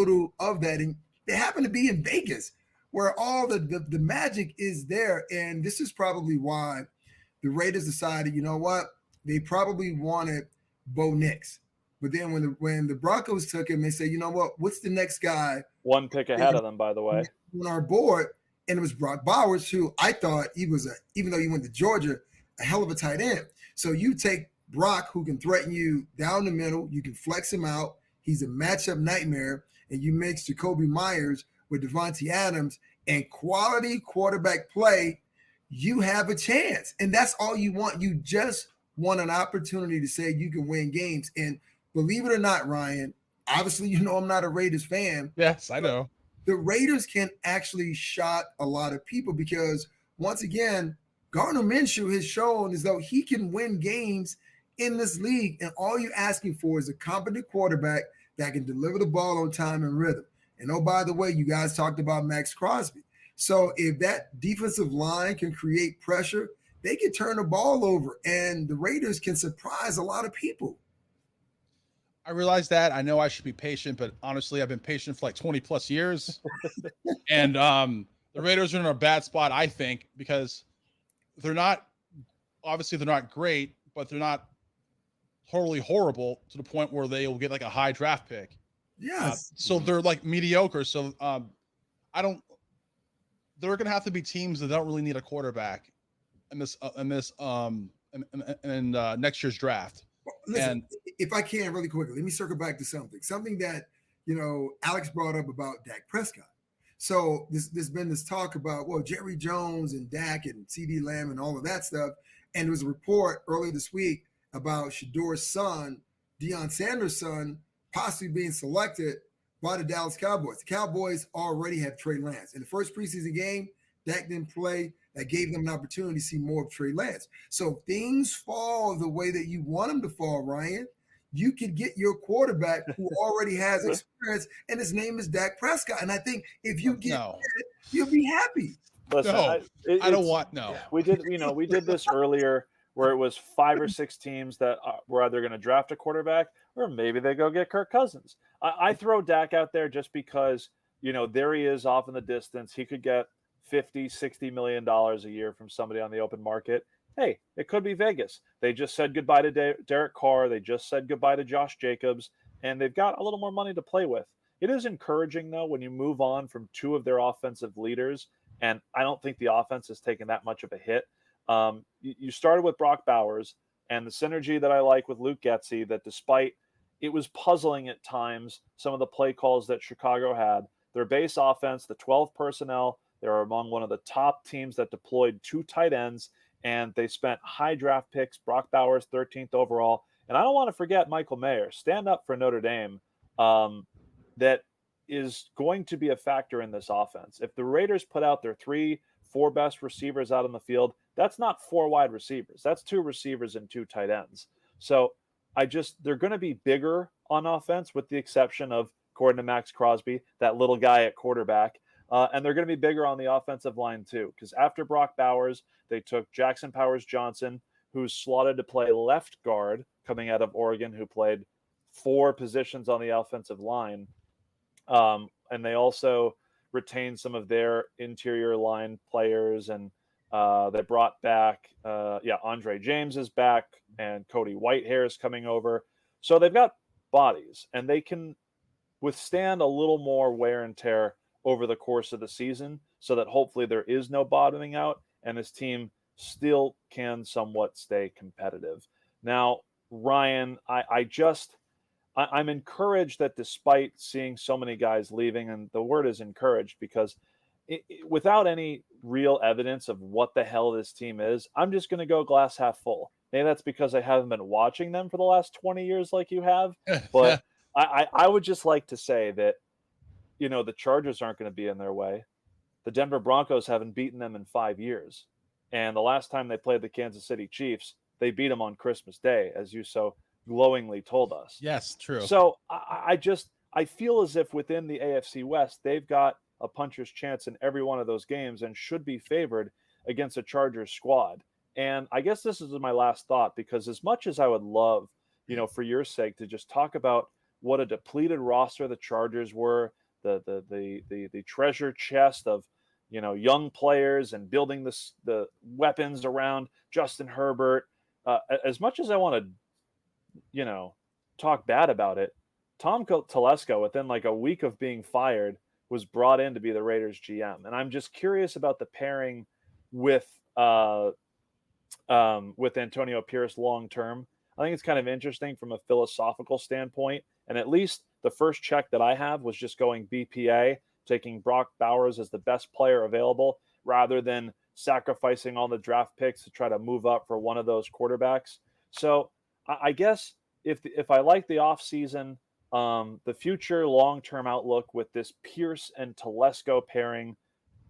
little of that. And they happen to be in Vegas, where all the magic is there. And this is probably why the Raiders decided, you know what? They probably wanted Bo Nix. But then when the Broncos took him, they said, you know what? What's the next guy One pick ahead of them, by the way, on our board? And it was Brock Bowers, who I thought he was even though he went to Georgia, a hell of a tight end. So you take Brock, who can threaten you down the middle, you can flex him out. He's a matchup nightmare, and you mix Jacoby Myers with Devontae Adams and quality quarterback play. You have a chance, and that's all you want. You just want an opportunity to say you can win games. And believe it or not, Ryan, obviously, you know I'm not a Raiders fan. Yes, I know. The Raiders can actually shock a lot of people because, once again, Gardner Minshew has shown as though he can win games in this league, and all you're asking for is a competent quarterback that can deliver the ball on time and rhythm. And oh, by the way, you guys talked about Max Crosby. So if that defensive line can create pressure, they can turn the ball over, and the Raiders can surprise a lot of people. I realize that. I know I should be patient, but honestly, I've been patient for like 20 plus years. And the Raiders are in a bad spot, I think, because they're not great, but they're not totally horrible to the point where they will get like a high draft pick. Yes. So they're like mediocre. So there are going to have to be teams that don't really need a quarterback in this next year's draft. Listen, and if I can really quickly, let me circle back to something that, Alex brought up about Dak Prescott. So there's been this talk about, well, Jerry Jones and Dak and CD Lamb and all of that stuff. And there was a report earlier this week about Shador's son, Deion Sanders' son, possibly being selected by the Dallas Cowboys. The Cowboys already have Trey Lance. In the first preseason game, Dak didn't play. That gave them an opportunity to see more of Trey Lance. So if things fall the way that you want them to fall, Ryan, you can get your quarterback who already has experience, and his name is Dak Prescott. And I think if you get it, you'll be happy. Listen, I don't want no. We did this earlier where it was 5 or 6 teams that were either going to draft a quarterback or maybe they go get Kirk Cousins. I throw Dak out there just because, there he is off in the distance. He could get $50-60 million a year from somebody on the open market. Hey, it could be Vegas. They just said goodbye to Derek Carr. They just said goodbye to Josh Jacobs, and they've got a little more money to play with. It is encouraging, though, when you move on from 2 of their offensive leaders, and I don't think the offense has taken that much of a hit. You started with Brock Bowers, and the synergy that I like with Luke Getsy, that despite it was puzzling at times, some of the play calls that Chicago had, their base offense, the 12 personnel, they're among one of the top teams that deployed 2 tight ends, and they spent high draft picks. Brock Bowers, 13th overall. And I don't want to forget Michael Mayer. Stand up for Notre Dame. That is going to be a factor in this offense. If the Raiders put out their 3-4 best receivers out on the field, that's not 4 wide receivers. That's 2 receivers and 2 tight ends. So they're going to be bigger on offense, with the exception of, according to Max Crosby, that little guy at quarterback. And they're going to be bigger on the offensive line, too, because after Brock Bowers, they took Jackson Powers-Johnson, who's slotted to play left guard, coming out of Oregon, who played 4 positions on the offensive line. And they also retained some of their interior line players, and they brought back, Andre James is back, and Cody Whitehair is coming over. So they've got bodies, and they can withstand a little more wear and tear over the course of the season, so that hopefully there is no bottoming out and this team still can somewhat stay competitive. Now, Ryan, I'm encouraged that despite seeing so many guys leaving, and the word is encouraged because without any real evidence of what the hell this team is, I'm just going to go glass half full. Maybe that's because I haven't been watching them for the last 20 years like you have, but I would just like to say that, the Chargers aren't going to be in their way. The Denver Broncos haven't beaten them in 5 years. And the last time they played the Kansas City Chiefs, they beat them on Christmas Day, as you so glowingly told us. Yes, true. So I feel as if within the AFC West, they've got a puncher's chance in every one of those games and should be favored against a Chargers squad. And I guess this is my last thought, because as much as I would love, for your sake, to just talk about what a depleted roster the Chargers were, the treasure chest of, young players and building the weapons around Justin Herbert. As much as I want to, talk bad about it, Tom Telesco, within like a week of being fired, was brought in to be the Raiders GM. And I'm just curious about the pairing with Antonio Pierce long term. I think it's kind of interesting from a philosophical standpoint. And at least the first check that I have was just going BPA, taking Brock Bowers as the best player available, rather than sacrificing all the draft picks to try to move up for one of those quarterbacks. So I guess if I like the offseason, the future long-term outlook with this Pierce and Telesco pairing,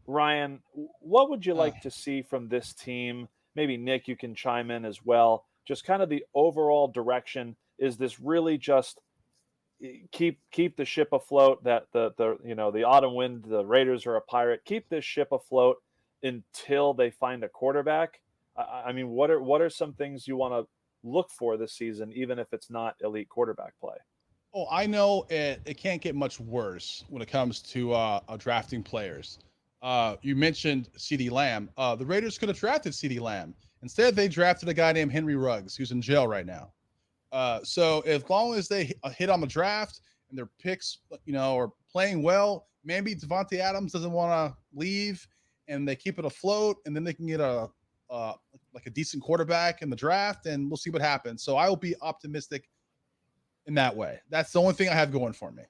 Ryan, what would you like to see from this team? Maybe Nick, you can chime in as well. Just kind of the overall direction. Is this really just keep the ship afloat? That the autumn wind, the Raiders are a pirate. Keep this ship afloat until they find a quarterback. I mean, what are some things you want to look for this season, even if it's not elite quarterback play? Oh, I know it can't get much worse when it comes to drafting players. You mentioned CeeDee Lamb. The Raiders could have drafted CeeDee Lamb. Instead, they drafted a guy named Henry Ruggs, who's in jail right now. So as long as they hit on the draft and their picks, are playing well, maybe Devontae Adams doesn't want to leave, and they keep it afloat, and then they can get a decent quarterback in the draft, and we'll see what happens. So I will be optimistic in that way. That's the only thing I have going for me.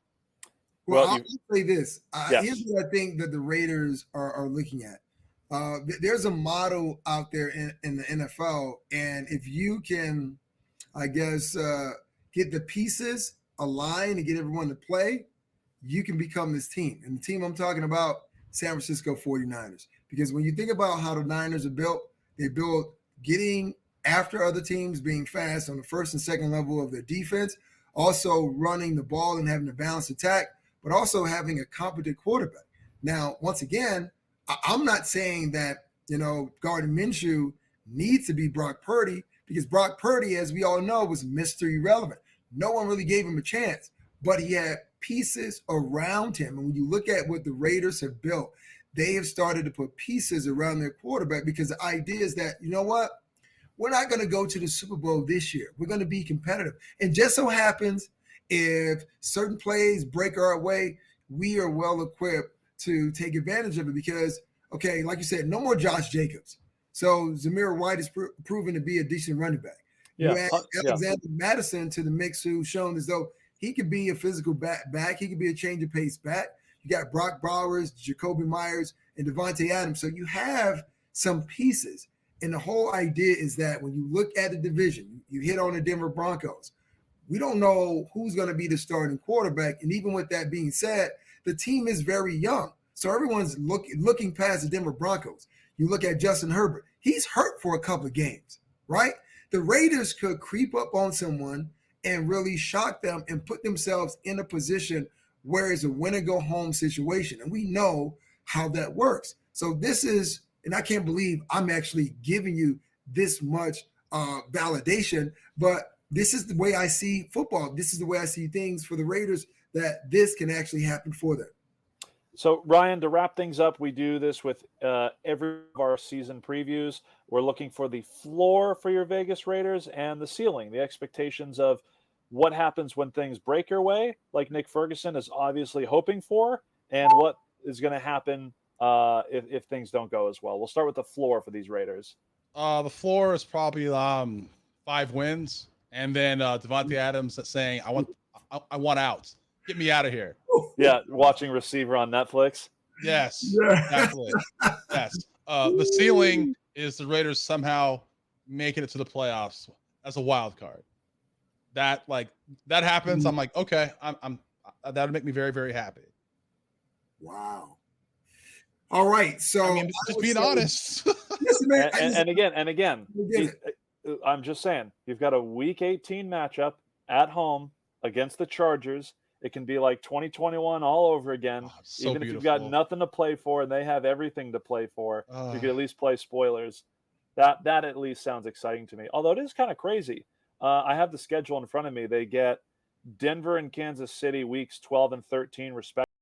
Well, I'll say this. Yes. Here's what I think that the Raiders are looking at. There's a model out there in the NFL, and if you can, I guess, get the pieces aligned and get everyone to play, you can become this team. And the team I'm talking about, San Francisco 49ers. Because when you think about how the Niners are built, they built getting after other teams, being fast on the first and second level of their defense, also running the ball and having a balanced attack, but also having a competent quarterback. Now, once again, I'm not saying that, Gardner Minshew needs to be Brock Purdy, because Brock Purdy, as we all know, was Mr. Irrelevant. No one really gave him a chance, but he had pieces around him. And when you look at what the Raiders have built, they have started to put pieces around their quarterback, because the idea is that, you know what? We're not going to go to the Super Bowl this year. We're going to be competitive. And just so happens, if certain plays break our way, we are well equipped to take advantage of it because, okay, like you said, no more Josh Jacobs. So Zamir White is proven to be a decent running back. Yeah. You add Alexander Madison to the mix, who's shown as though he could be a physical back. He could be a change of pace back. You got Brock Bowers, Jacoby Myers, and Devontae Adams. So you have some pieces. And the whole idea is that when you look at the division, you hit on the Denver Broncos. We don't know who's going to be the starting quarterback. And even with that being said, the team is very young. So everyone's looking past the Denver Broncos. You look at Justin Herbert. He's hurt for a couple of games, right? The Raiders could creep up on someone and really shock them and put themselves in a position where it's a win-and-go-home situation. And we know how that works. So this is, and I can't believe I'm actually giving you this much validation, but this is the way I see football. This is the way I see things for the Raiders, that this can actually happen for them. So, Ryan, to wrap things up, we do this with every of our season previews. We're looking for the floor for your Vegas Raiders and the ceiling, the expectations of what happens when things break your way, like Nick Ferguson is obviously hoping for, and what is going to happen if things don't go as well. We'll start with the floor for these Raiders. The floor is probably 5 wins, and then Devontae Adams saying, I want out. Get me out of here. Yeah, watching Receiver on Netflix. Yes, exactly. Yes. The ceiling is the Raiders somehow making it to the playoffs as a wild card. That happens. I'm like, okay, I'm that would make me very, very happy. Wow. All right. So I mean, just being honest. Listen, man, and again, I'm just saying, you've got a Week 18 matchup at home against the Chargers. It can be like 2021 all over again. So even beautiful. if you've got nothing to play for and they have everything to play for, you can at least play spoilers. That at least sounds exciting to me. Although it is kind of crazy. I have the schedule in front of me. They get Denver and Kansas City weeks 12 and 13, respectively.